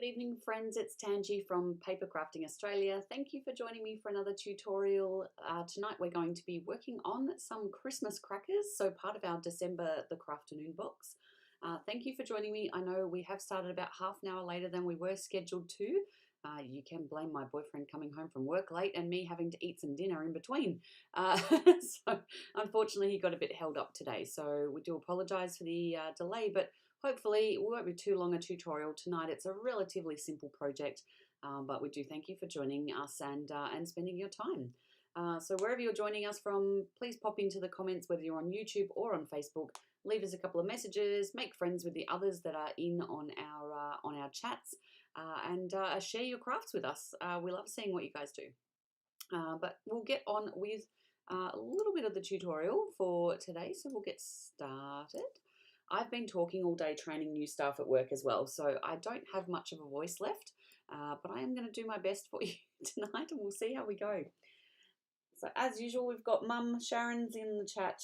Good evening, friends. It's Tangi from Papercrafting Australia. Thank you for joining me for another tutorial. Tonight we're going to be working on some Christmas crackers, so part of our December the Crafternoon Box. Thank you for joining me. I know we have started about half an hour later than we were scheduled to. You can blame my boyfriend coming home from work late and me having to eat some dinner in between. So unfortunately he got a bit held up today, so we do apologise for the delay, but hopefully it won't be too long a tutorial tonight. It's a relatively simple project, but we do thank you for joining us and spending your time. So wherever you're joining us from, please pop into the comments, whether you're on YouTube or on Facebook. Leave us a couple of messages, make friends with the others that are in on our chats, and share your crafts with us. We love seeing what you guys do. But we'll get on with a little bit of the tutorial for today, so we'll get started. I've been talking all day training new staff at work as well, so I don't have much of a voice left, but I am going to do my best for you tonight and we'll see how we go. So as usual, we've got Mum Sharon's in the chat,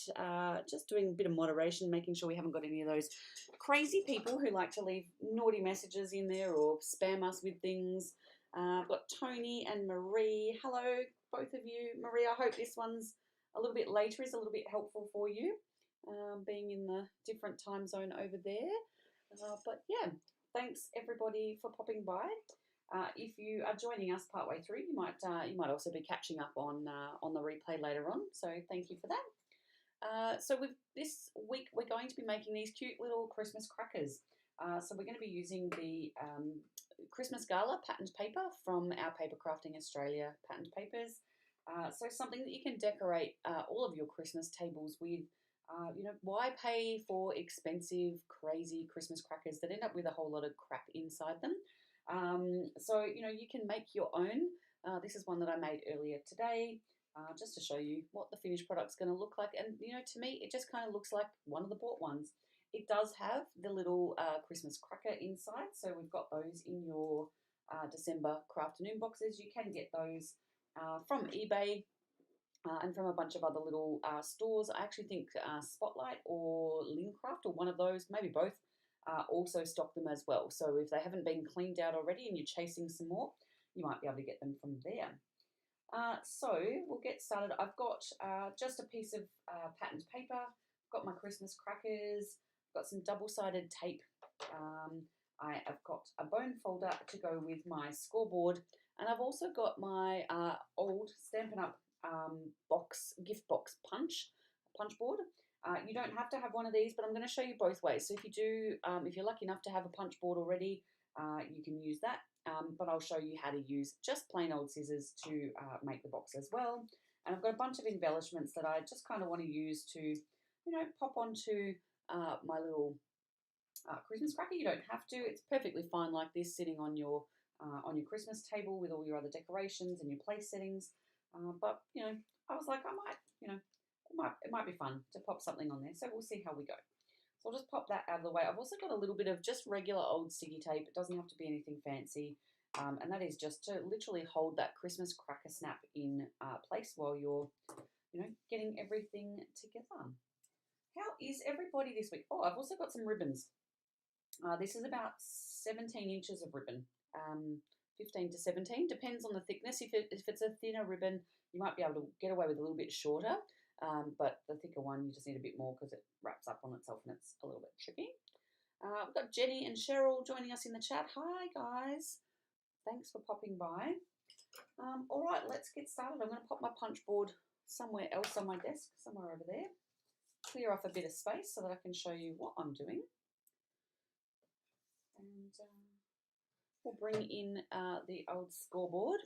just doing a bit of moderation, making sure we haven't got any of those crazy people who like to leave naughty messages in there or spam us with things. I've got Tony and Marie. Hello, both of you. Marie, I hope this one's a little bit later is a little bit helpful for you. Being in the different time zone over there, but yeah, thanks everybody for popping by. If you are joining us partway through, you might also be catching up on the replay later on. So thank you for that. So this week we're going to be making these cute little Christmas crackers. So we're going to be using the Christmas Gala patterned paper from our Papercrafting Australia patterned papers. So something that you can decorate all of your Christmas tables with. You know, why pay for expensive, crazy Christmas crackers that end up with a whole lot of crap inside them? So, you know, you can make your own. This is one that I made earlier today, just to show you what the finished product's going to look like. And, you know, to me, it just kind of looks like one of the bought ones. It does have the little Christmas cracker inside. So we've got those in your December Crafternoon boxes. You can get those from eBay. And from a bunch of other little stores. I actually think Spotlight or Lincraft or one of those, maybe both, also stock them as well. So if they haven't been cleaned out already and you're chasing some more, you might be able to get them from there. So we'll get started. I've got just a piece of patterned paper. I've got my Christmas crackers. I've got some double-sided tape. I have got a bone folder to go with my scoreboard. And I've also got my old Stampin' Up! Gift box punch board. You don't have to have one of these, but I'm going to show you both ways. So if you do, if you're lucky enough to have a punch board already, you can use that. But I'll show you how to use just plain old scissors to make the box as well. And I've got a bunch of embellishments that I just kind of want to use to, you know, pop onto my little Christmas cracker. You don't have to. It's perfectly fine like this, sitting on your Christmas table with all your other decorations and your place settings. But, you know, I was like, I might, you know, it might be fun to pop something on there. So we'll see how we go. So I'll just pop that out of the way. I've also got a little bit of just regular old sticky tape. It doesn't have to be anything fancy. And that is just to literally hold that Christmas cracker snap in place while you're, you know, getting everything together. How is everybody this week? Oh, I've also got some ribbons. This is about 17 inches of ribbon. 15 to 17, depends on the thickness. If it's a thinner ribbon, you might be able to get away with a little bit shorter, but the thicker one, you just need a bit more because it wraps up on itself and it's a little bit tricky. We've got Jenny and Cheryl joining us in the chat. Hi, guys. Thanks for popping by. All right, let's get started. I'm going to pop my punch board somewhere else on my desk, somewhere over there. Clear off a bit of space so that I can show you what I'm doing. And we'll bring in the old scoreboard,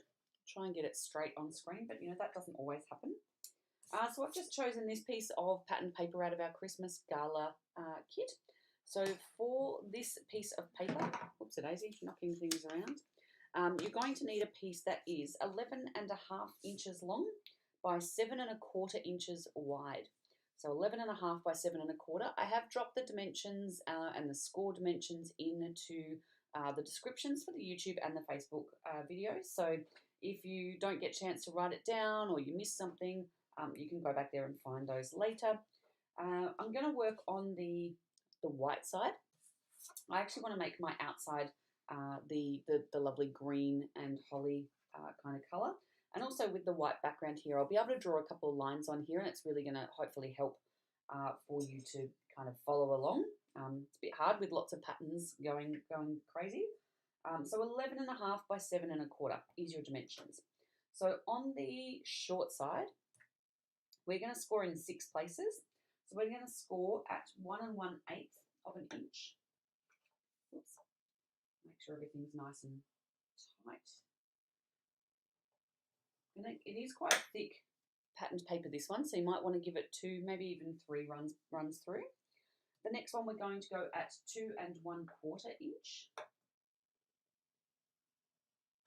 try and get it straight on screen, but you know, that doesn't always happen. So I've just chosen this piece of patterned paper out of our Christmas Gala kit. So for this piece of paper, whoops-a-daisy, knocking things around, you're going to need a piece that is 11.5 inches long by 7.25 inches wide. So 11.5 by 7.25. I have dropped the dimensions and the score dimensions into the descriptions for the YouTube and the Facebook videos. So if you don't get a chance to write it down or you miss something, you can go back there and find those later. I'm going to work on the white side. I actually want to make my outside the lovely green and holly kind of colour. And also with the white background here, I'll be able to draw a couple of lines on here, and it's really going to hopefully help for you to kind of follow along. It's a bit hard with lots of patterns going crazy. So 11.5 by 7.25 is your dimensions. So on the short side, we're going to score in 6 places. So we're going to score at 1 1/8 of an inch. Oops. Make sure everything's nice and tight. And it is quite thick patterned paper, this one, so you might want to give it 2, maybe even 3 runs through. The next one we're going to go at 2 1/4 inch.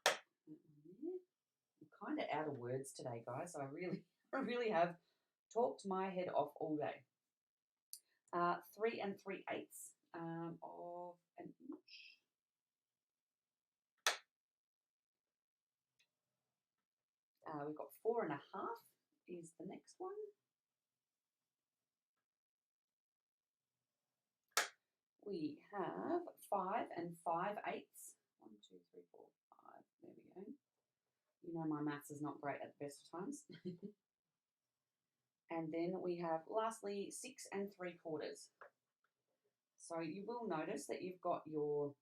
I'm kind of out of words today, guys. I really have talked my head off all day. 3 3/8 of an inch. We've got 4.5 is the next one. We have 5 5/8. 1, 2, 3, 4, 5. There we go. You know my maths is not great at the best of times. And then we have lastly 6 3/4. So you will notice that you've got your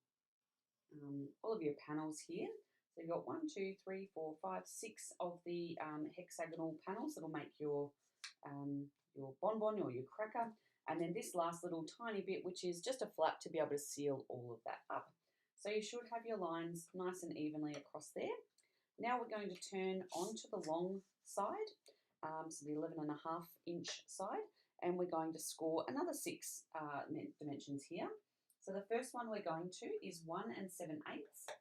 all of your panels here. So you've got 1, 2, 3, 4, 5, 6 of the hexagonal panels that'll make your bonbon or your cracker. And then this last little tiny bit, which is just a flap to be able to seal all of that up. So you should have your lines nice and evenly across there. Now we're going to turn onto the long side, so the 11.5 inch side, and we're going to score another 6 dimensions here. So the first one we're going to is 1 7/8.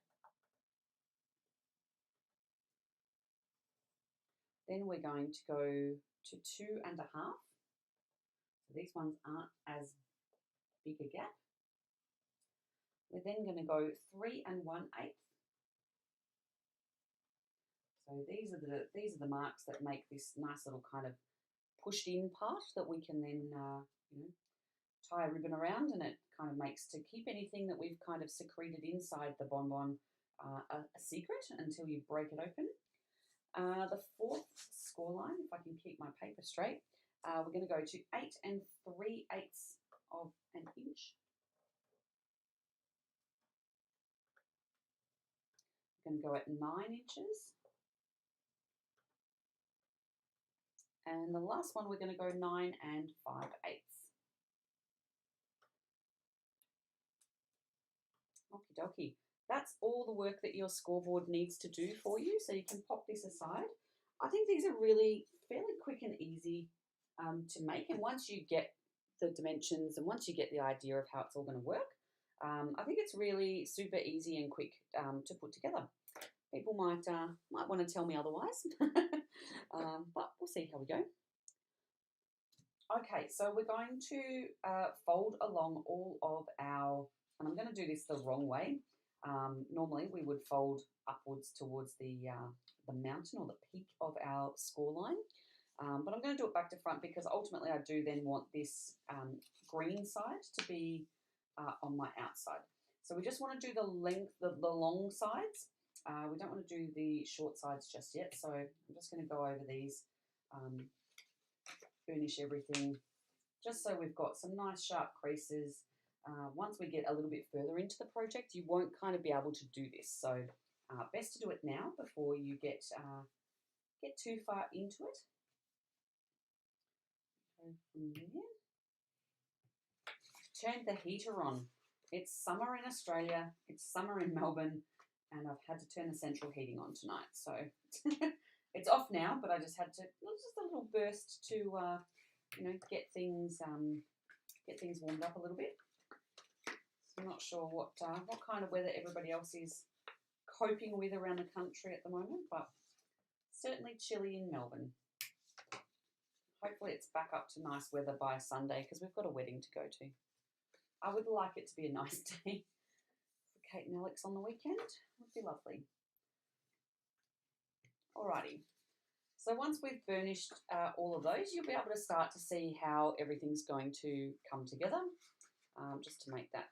Then we're going to go to 2.5. So these ones aren't as big a gap. We're then going to go 3 1/8. So these are the marks that make this nice little kind of pushed in part that we can then tie a ribbon around, and it kind of makes to keep anything that we've kind of secreted inside the bonbon a secret until you break it open. The fourth score line, if I can keep my paper straight, we're going to go to 8 3/8 of an inch. We're going to go at 9 inches. And the last one, we're going to go 9 5/8. Okie dokie. That's all the work that your scoreboard needs to do for you, so you can pop this aside. I think these are really fairly quick and easy to make, and once you get the dimensions and once you get the idea of how it's all going to work, I think it's really super easy and quick to put together. People might want to tell me otherwise, but we'll see how we go. Okay, so we're going to fold along all of our, and I'm going to do this the wrong way. Normally we would fold upwards towards the mountain or the peak of our score line, but I'm going to do it back to front because ultimately I do then want this green side to be on my outside. So we just want to do the length, the long sides. We don't want to do the short sides just yet, so I'm just going to go over these, burnish everything, just so we've got some nice sharp creases. Once we get a little bit further into the project, you won't kind of be able to do this, so best to do it now before you get too far into it. Go from there. Turn the heater on. It's summer in Australia, it's summer in Melbourne, and I've had to turn the central heating on tonight, so it's off now, but I just had to, just a little burst to get things warmed up a little bit. So I'm not sure what kind of weather everybody else is coping with around the country at the moment, but certainly chilly in Melbourne. Hopefully it's back up to nice weather by Sunday because we've got a wedding to go to. I would like it to be a nice day for Kate and Alex on the weekend. Would be lovely. Alrighty. So once we've burnished all of those, you'll be able to start to see how everything's going to come together, just to make that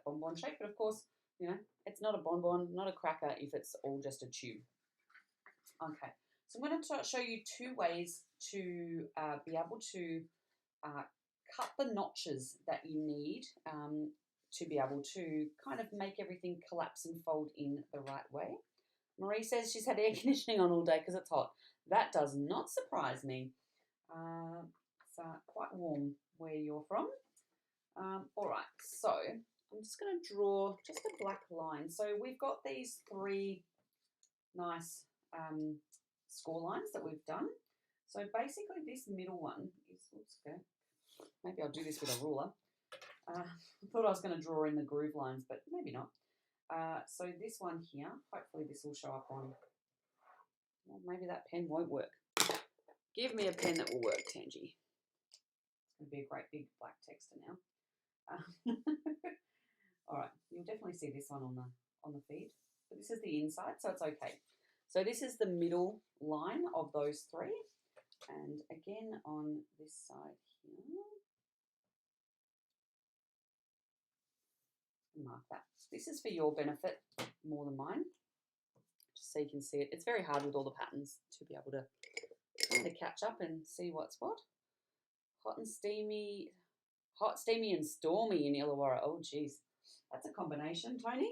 bonbon shape. But of course, You know, it's not a bonbon, not a cracker if it's all just a tube. Okay, so I'm going to show you 2 ways to be able to cut the notches that you need to be able to kind of make everything collapse and fold in the right way. Marie says she's had air conditioning on all day because it's hot. That does not surprise me. It's quite warm where you're from. All right, so I'm just going to draw just a black line. So we've got these 3 nice score lines that we've done. So basically this middle one is, oops, okay, maybe I'll do this with a ruler. I thought I was going to draw in the groove lines, but maybe not. So this one here, hopefully this will show up on, well, maybe that pen won't work. Give me a pen that will work, Tangi. It's going to be a great big black texter now. All right, you'll definitely see this one on the feed, but this is the inside, so it's okay. So this is the middle line of those 3, and again on this side here, mark that. This is for your benefit more than mine, just so you can see it. It's very hard with all the patterns to be able to kind of catch up and see what's what. Hot, steamy and stormy in Illawarra. Oh geez, that's a combination, Tony.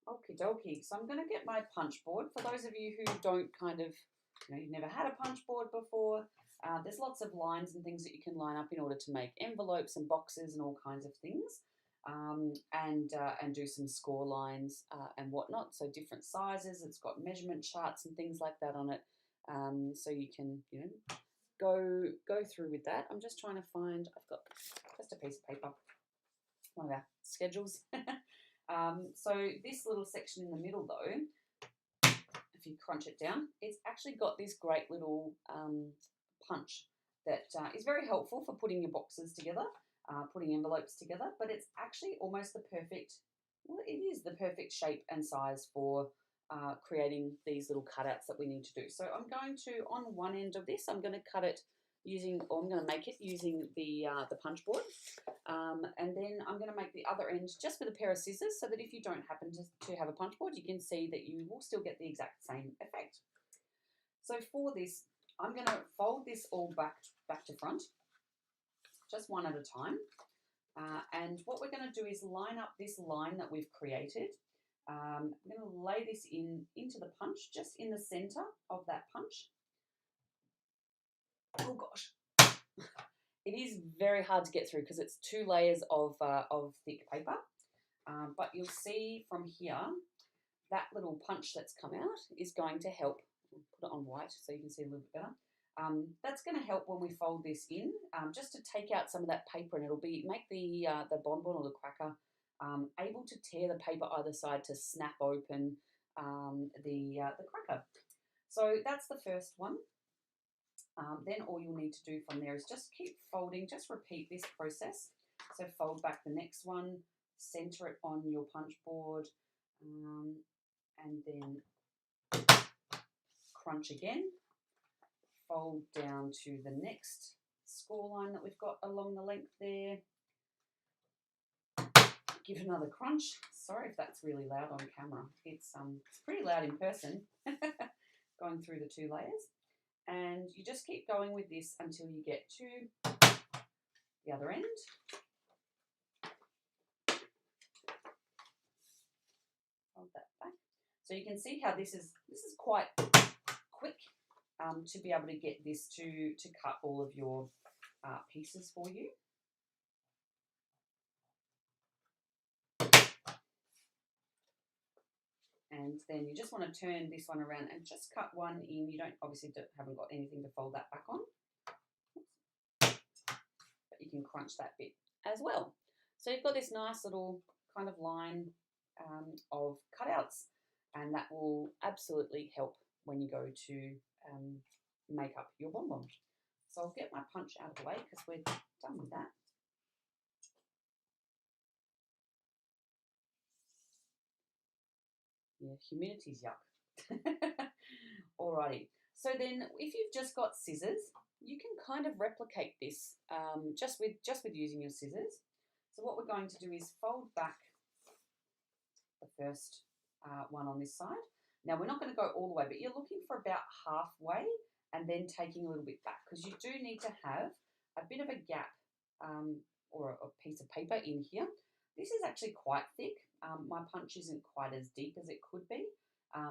Okie dokie. So I'm going to get my punch board. For those of you who don't kind of, you've never had a punch board before, there's lots of lines and things that you can line up in order to make envelopes and boxes and all kinds of things, and do some score lines and whatnot. So different sizes. It's got measurement charts and things like that on it, so you can go through with that. I'm just trying to find. I've got just a piece of paper, one of our schedules. So this little section in the middle, though, if you crunch it down, it's actually got this great little punch that is very helpful for putting your boxes together, putting envelopes together, but it's actually almost the perfect, well, it is the perfect shape and size for creating these little cutouts that we need to do. So I'm going to, on one end of this, I'm going to cut it using, or I'm going to make it using the punch board, and then I'm going to make the other end just with a pair of scissors, so that if you don't happen to have a punch board, you can see that you will still get the exact same effect. So for this, I'm going to fold this all back to front, just one at a time, and what we're going to do is line up this line that we've created. I'm going to lay this into the punch, just in the center of that punch. Oh gosh, it is very hard to get through because it's 2 layers of thick paper, but you'll see from here that little punch that's come out is going to help. I'll put it on white so you can see a little bit better. That's going to help when we fold this in, just to take out some of that paper, and it'll make the bonbon or the cracker able to tear the paper either side to snap open the cracker. So that's the first one. Then all you'll need to do from there is just keep folding, just repeat this process. So fold back the next one, center it on your punch board, and then crunch again, fold down to the next score line that we've got along the length there, give it another crunch. Sorry if that's really loud on camera. It's pretty loud in person, going through the 2 layers. And you just keep going with this until you get to the other end. Hold that back. So you can see how this is quite quick to be able to get this to cut all of your pieces for you. And then you just want to turn this one around and just cut one in. You haven't got anything to fold that back on, but you can crunch that bit as well. So you've got this nice little kind of line of cutouts, and that will absolutely help when you go to make up your bonbon. So I'll get my punch out of the way because we're done with that. Yeah, humidity's yuck. Alrighty, so then if you've just got scissors, you can kind of replicate this just with using your scissors. So what we're going to do is fold back the first one on this side. Now we're not going to go all the way, but you're looking for about halfway and then taking a little bit back, because you do need to have a bit of a gap or a piece of paper in here. This is actually quite thick. My punch isn't quite as deep as it could be.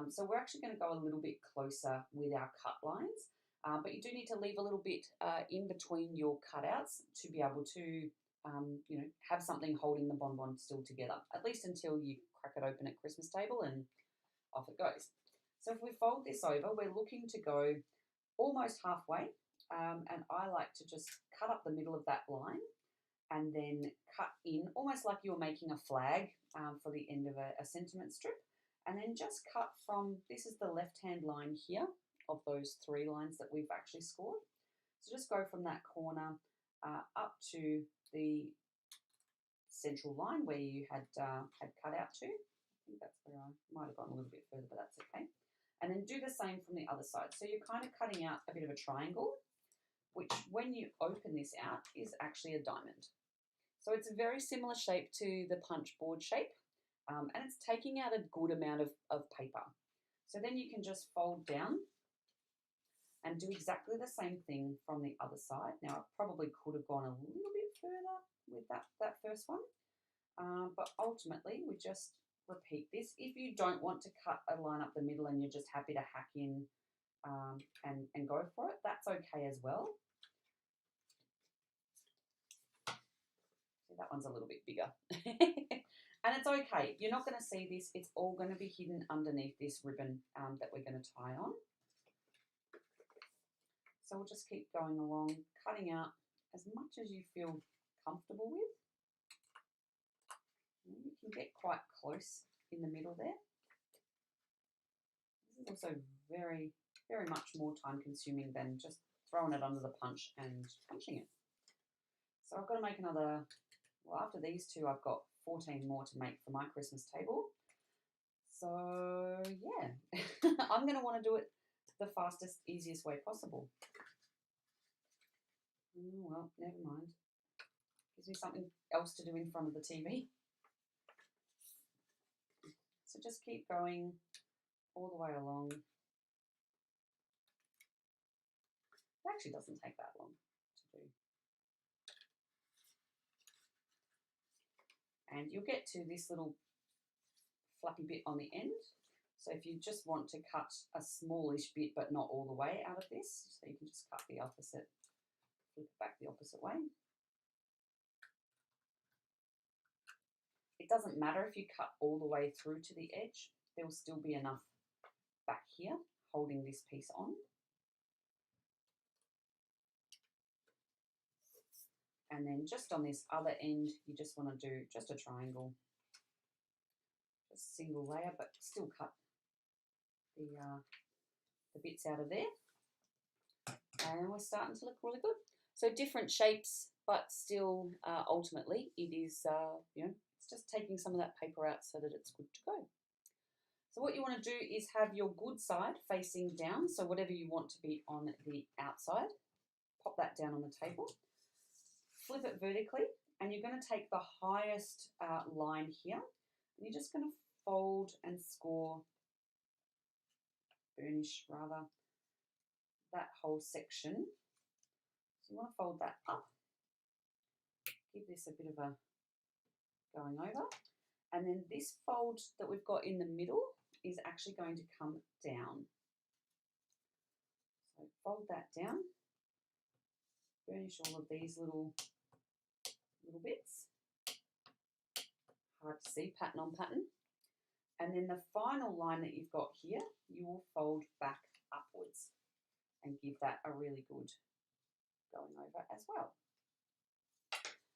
So we're actually going to go a little bit closer with our cut lines. But you do need to leave a little bit in between your cutouts to be able to, you know, have something holding the bonbon still together, at least until you crack it open at Christmas table and off it goes. So if we fold this over, we're looking to go almost halfway, and I like to just cut up the middle of that line and then cut in almost like you're making a flag for the end of a sentiment strip, and then just cut from, this is the left-hand line here of those 3 lines that we've actually scored. So just go from that corner up to the central line where you had cut out to. I think that's where I might have gone a little bit further, but that's okay. And then do the same from the other side. So you're kind of cutting out a bit of a triangle, which when you open this out is actually a diamond. So it's a very similar shape to the punch board shape, and it's taking out a good amount of paper. So then you can just fold down and do exactly the same thing from the other side. Now I probably could have gone a little bit further with that first one, but ultimately we just repeat this. If you don't want to cut a line up the middle and you're just happy to hack in and go for it, that's okay as well. See, that one's a little bit bigger. And it's okay. You're not going to see this. It's all going to be hidden underneath this ribbon that we're going to tie on. So we'll just keep going along, cutting out as much as you feel comfortable with. You can get quite close in the middle there. This is also very, very much more time consuming than just throwing it under the punch and punching it. So I've got to make another, well, after these 2, I've got 14 more to make for my Christmas table. So yeah, I'm going to want to do it the fastest, easiest way possible. Well, never mind. Gives me something else to do in front of the TV. So just keep going all the way along. It actually doesn't take that long to do. And you'll get to this little flappy bit on the end. So if you just want to cut a smallish bit but not all the way out of this, so you can just cut the opposite, flip it back the opposite way. It doesn't matter if you cut all the way through to the edge, there will still be enough back here holding this piece on. And then just on this other end, you just want to do just a triangle, just a single layer, but still cut the bits out of there. And we're starting to look really good. So different shapes, but still ultimately it is, you know, it's just taking some of that paper out so that it's good to go. So what you want to do is have your good side facing down. So whatever you want to be on the outside, pop that down on the table, flip it vertically, and you're going to take the highest line here, and you're just going to fold and score, burnish rather, that whole section. So you want to fold that up, give this a bit of a going over, and then this fold that we've got in the middle is actually going to come down. So fold that down, burnish all of these little bits. Hard to see, pattern on pattern. And then the final line that you've got here, you will fold back upwards and give that a really good going over as well.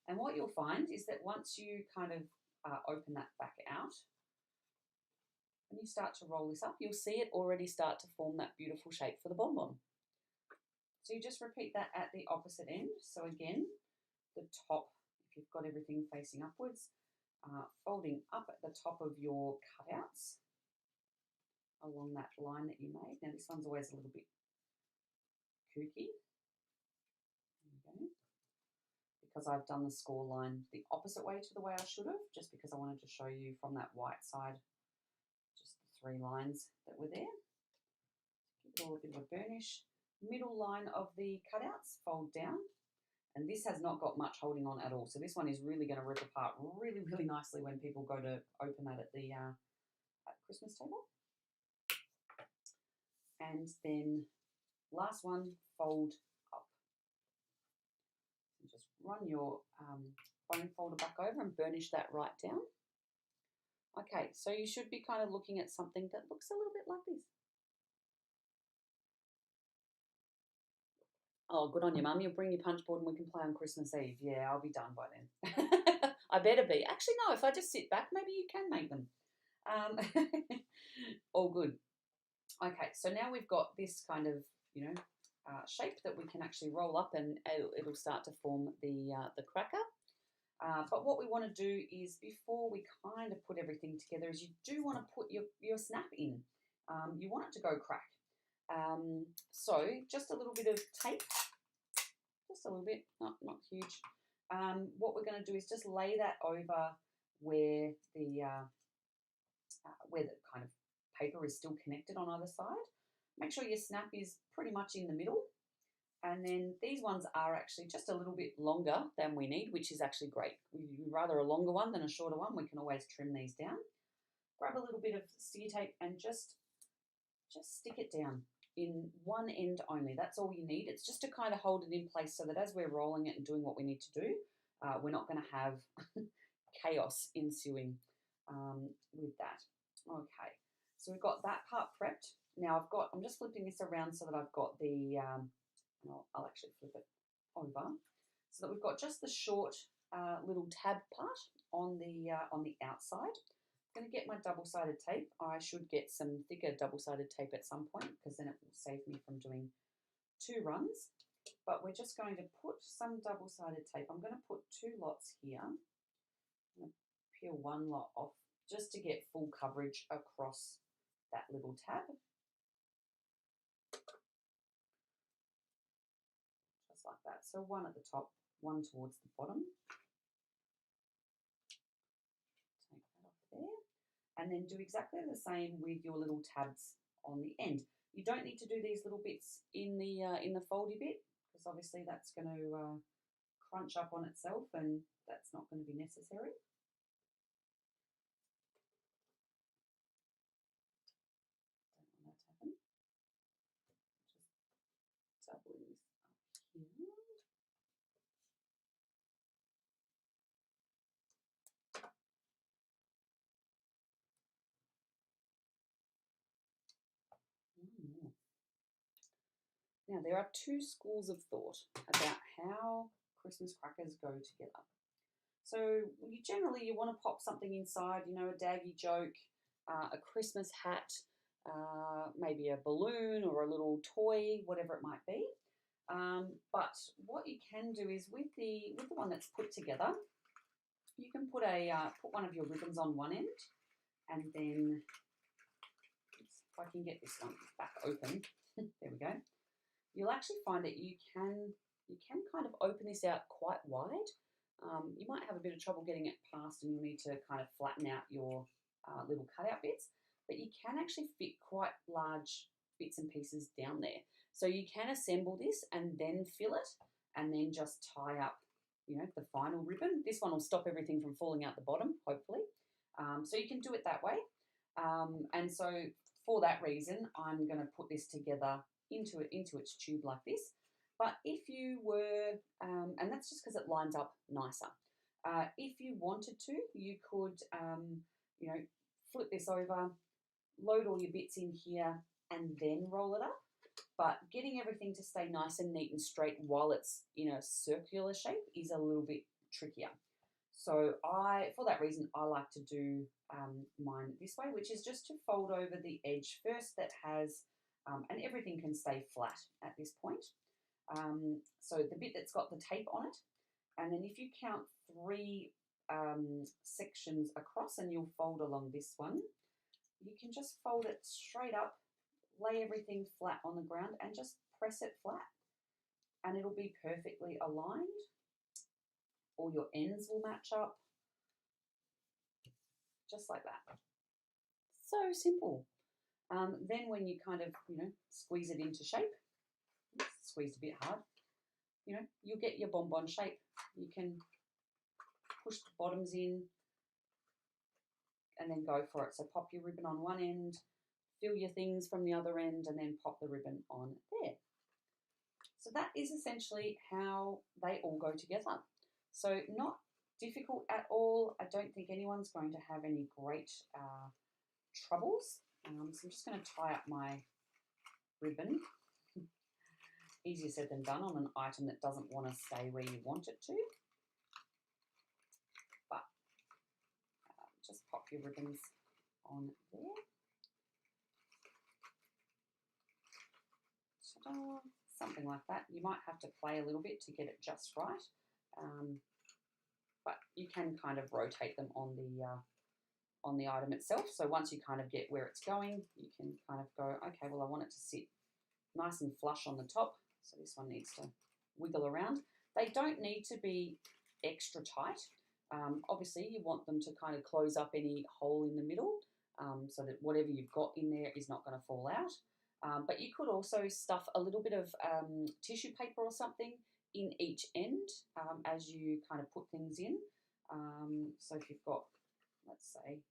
And what you'll find is that once you kind of open that back out, when you start to roll this up, you'll see it already start to form that beautiful shape for the bonbon. So you just repeat that at the opposite end. So again, the top, if you've got everything facing upwards, folding up at the top of your cutouts along that line that you made. Now this one's always a little bit kooky. There you go. because I've done the score line the opposite way to the way I should have, just because I wanted to show you from that white side, just the 3 lines that were there. Give it all a bit of a burnish. Middle line of the cutouts, fold down. And this has not got much holding on at all. So this one is really going to rip apart really, really nicely when people go to open that at the Christmas table. And then last one, fold up. And just run your bone folder back over and burnish that right down. Okay, so you should be kind of looking at something that looks a little bit like this. Oh, good on you, Mum. You'll bring your punch board and we can play on Christmas Eve. Yeah, I'll be done by then. I better be. Actually, no, if I just sit back, maybe you can make them. All good. Okay, so now we've got this kind of, shape that we can actually roll up and it'll start to form the cracker. But what we want to do is, before we kind of put everything together, is you do want to put your snap in. You want it to go crack. So just a little bit of tape, just a little bit, not huge. What we're going to do is just lay that over where the kind of paper is still connected on either side. Make sure your snap is pretty much in the middle. And then these ones are actually just a little bit longer than we need, which is actually great. We'd rather a longer one than a shorter one. We can always trim these down. Grab a little bit of sticky tape and just stick it down in one end only. That's all you need. It's just to kind of hold it in place so that as we're rolling it and doing what we need to do, we're not going to have chaos ensuing with that. Okay, so we've got that part prepped. Now I'm just flipping this around so that I've got the, I'll actually flip it over, so that we've got just the short little tab part on the outside. I'm going to get my double-sided tape. I should get some thicker double-sided tape at some point, because then it will save me from doing 2 runs. But we're just going to put some double-sided tape. I'm going to put 2 lots here. I'm going to peel 1 lot off just to get full coverage across that little tab. Just like that. So 1 at the top, 1 towards the bottom. Take that off there. And then do exactly the same with your little tabs on the end. You don't need to do these little bits in the foldy bit, because obviously that's going to crunch up on itself, and that's not going to be necessary. Don't want that to happen. Just doubling this up here. Now, there are 2 schools of thought about how Christmas crackers go together. So you want to pop something inside, a daggy joke, a Christmas hat, maybe a balloon or a little toy, whatever it might be. But what you can do is with the one that's put together, you can put one of your ribbons on one end, and then if I can get this one back open, there we go. You'll actually find that you can kind of open this out quite wide. You might have a bit of trouble getting it past, and you'll need to kind of flatten out your little cutout bits, but you can actually fit quite large bits and pieces down there. So you can assemble this and then fill it, and then just tie up, the final ribbon. This one will stop everything from falling out the bottom, hopefully. So you can do it that way. And so for that reason, I'm going to put this together into its tube like this. But if you were, and that's just because it lines up nicer. If you wanted to, you could, flip this over, load all your bits in here, and then roll it up. But getting everything to stay nice and neat and straight while it's in a circular shape is a little bit trickier. So for that reason, I like to do mine this way, which is just to fold over the edge first that has, and everything can stay flat at this point. So the bit that's got the tape on it, and then if you count 3 sections across, and you'll fold along this one, you can just fold it straight up, lay everything flat on the ground, and just press it flat, and it'll be perfectly aligned. all your ends will match up. Just like that. So simple. Then when you kind of, squeeze it into shape, squeezed a bit hard, you'll get your bonbon shape. You can push the bottoms in and then go for it. So pop your ribbon on one end, fill your things from the other end, and then pop the ribbon on there. So that is essentially how they all go together. So not difficult at all. I don't think anyone's going to have any great troubles. So I'm just going to tie up my ribbon. Easier said than done on an item that doesn't want to stay where you want it to. But just pop your ribbons on there. Ta-da. Something like that. You might have to play a little bit to get it just right. But you can kind of rotate them on the item itself. So once you kind of get where it's going, you can kind of go, okay, well, I want it to sit nice and flush on the top. So this one needs to wiggle around. They don't need to be extra tight. Obviously, you want them to kind of close up any hole in the middle so that whatever you've got in there is not going to fall out. But you could also stuff a little bit of tissue paper or something in each end as you kind of put things in. So if you've got, let's say,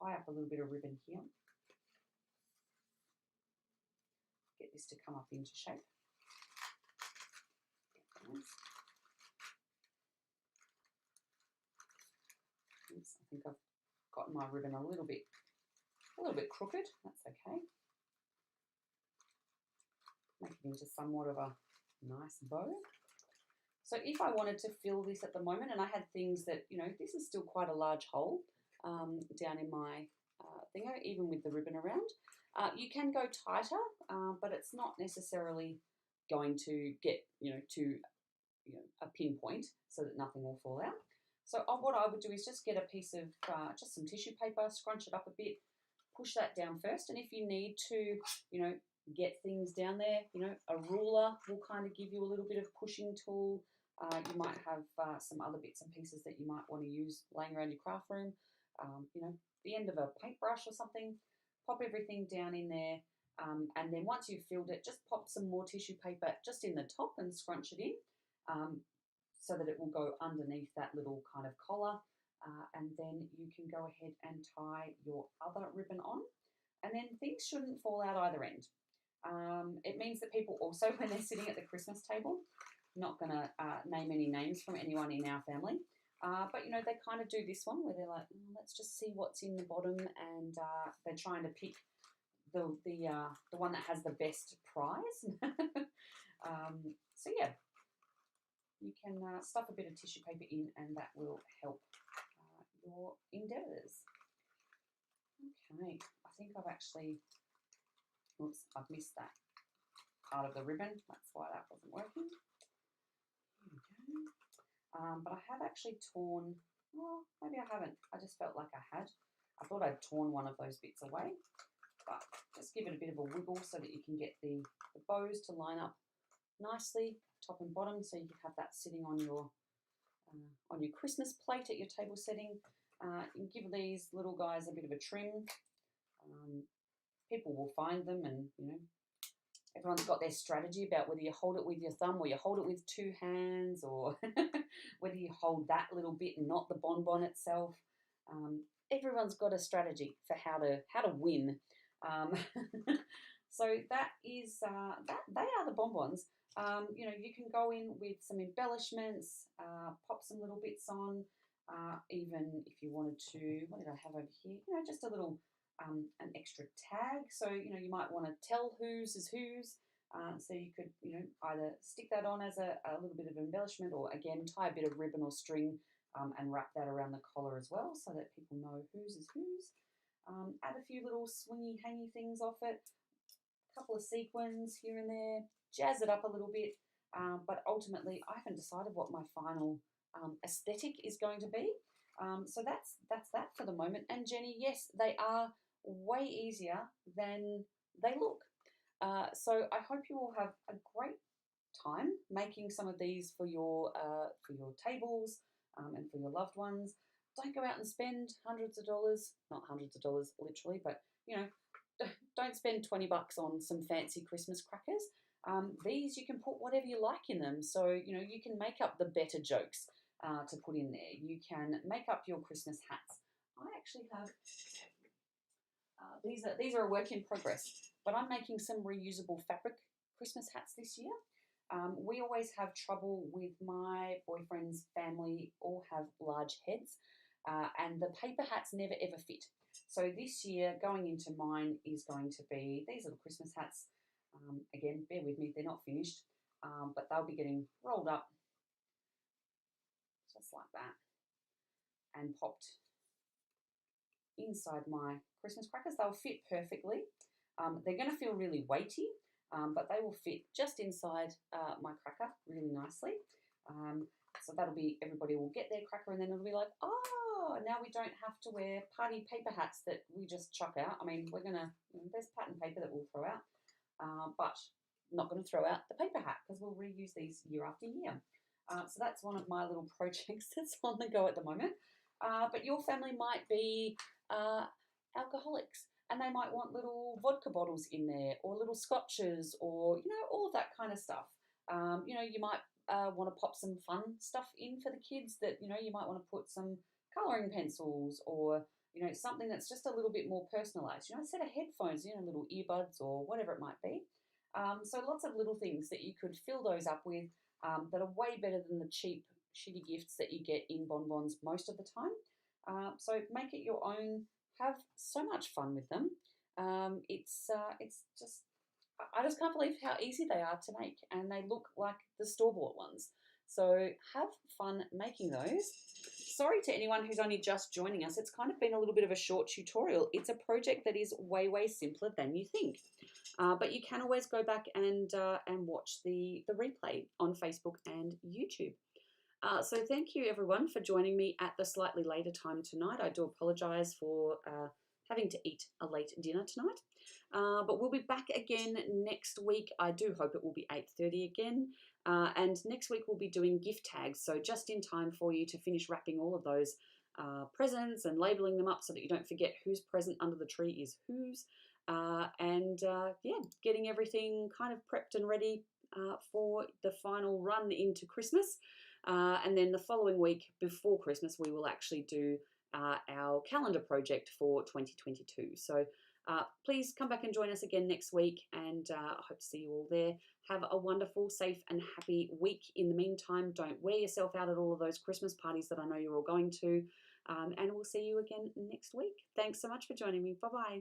tie up a little bit of ribbon here. Get this to come up into shape. Oops, I think I've gotten my ribbon a little bit crooked. That's okay. Make it into somewhat of a nice bow. So if I wanted to fill this at the moment, and I had things that, this is still quite a large hole down in my thingo, even with the ribbon around. You can go tighter, but it's not necessarily going to get, to a pinpoint so that nothing will fall out. So what I would do is just get a piece of, just some tissue paper, scrunch it up a bit, push that down first. And if you need to, get things down there, a ruler will kind of give you a little bit of pushing tool. You might have some other bits and pieces that you might want to use laying around your craft room. The end of a paintbrush or something. Pop everything down in there. And then once you've filled it, just pop some more tissue paper just in the top and scrunch it in. So that it will go underneath that little kind of collar. And then you can go ahead and tie your other ribbon on. And then things shouldn't fall out either end. It means that people also, when they're sitting at the Christmas table, not going to name any names from anyone in our family, but, they kind of do this one where they're like, let's just see what's in the bottom, and they're trying to pick the one that has the best prize. So, yeah. You can stuff a bit of tissue paper in, and that will help your endeavours. Okay, I think I've actually, oops, I've missed that part of the ribbon. That's why that wasn't working. Here we go. But I have actually torn, well, maybe I haven't. I just felt like I had. I thought I'd torn one of those bits away, but just give it a bit of a wiggle so that you can get the bows to line up nicely, top and bottom, so you can have that sitting on your Christmas plate at your table setting. You can give these little guys a bit of a trim. People will find them, and everyone's got their strategy about whether you hold it with your thumb or you hold it with two hands, or whether you hold that little bit and not the bonbon itself. Everyone's got a strategy for how to win. So that is they are the bonbons. You can go in with some embellishments, pop some little bits on, even if you wanted to, what did I have over here? Just a little, an extra tag. So, you might want to tell whose is whose. So you could, either stick that on as a little bit of embellishment, or again, tie a bit of ribbon or string and wrap that around the collar as well, so that people know whose is whose. Add a few little swingy, hangy things off it, a couple of sequins here and there, jazz it up a little bit, but ultimately I haven't decided what my final aesthetic is going to be. So that's that for the moment. And Jenny, yes, they are way easier than they look. So I hope you all have a great time making some of these for your tables and for your loved ones. Don't go out and spend hundreds of dollars, not hundreds of dollars literally, but don't spend $20 on some fancy Christmas crackers. These you can put whatever you like in them. So, you can make up the better jokes to put in there. You can make up your Christmas hats. I actually have, these are a work in progress, but I'm making some reusable fabric Christmas hats this year. We always have trouble with my boyfriend's family, all have large heads, and the paper hats never ever fit. So this year, going into mine is going to be these little Christmas hats. Again, bear with me, they're not finished, but they'll be getting rolled up just like that and popped inside my Christmas crackers. They'll fit perfectly. They're going to feel really weighty, but they will fit just inside my cracker really nicely. So that'll be, everybody will get their cracker and then it'll be like, oh, now we don't have to wear party paper hats that we just chuck out. I mean, we're going to, there's pattern paper that we'll throw out, but not going to throw out the paper hat because we'll reuse these year after year. So that's one of my little projects that's on the go at the moment. But your family might be alcoholics and they might want little vodka bottles in there or little scotches or, all of that kind of stuff. You might want to pop some fun stuff in for the kids that, you might want to put some colouring pencils or, something that's just a little bit more personalised. A set of headphones, little earbuds or whatever it might be. So lots of little things that you could fill those up with that are way better than the cheap, shitty gifts that you get in bonbons most of the time. So make it your own. Have so much fun with them. It's just, I just can't believe how easy they are to make, and they look like the store-bought ones. So have fun making those. Sorry to anyone who's only just joining us. It's kind of been a little bit of a short tutorial. It's a project that is way, way simpler than you think. But you can always go back and watch the replay on Facebook and YouTube. So thank you everyone for joining me at the slightly later time tonight. I do apologise for having to eat a late dinner tonight. But we'll be back again next week. I do hope it will be 8:30 again. And next week we'll be doing gift tags. So just in time for you to finish wrapping all of those presents and labelling them up so that you don't forget whose present under the tree is whose. Yeah, getting everything kind of prepped and ready for the final run into Christmas. And then the following week before Christmas, we will actually do our calendar project for 2022. So please come back and join us again next week, and I hope to see you all there. Have a wonderful, safe and happy week. In the meantime, don't wear yourself out at all of those Christmas parties that I know you're all going to, and we'll see you again next week. Thanks so much for joining me. Bye-bye.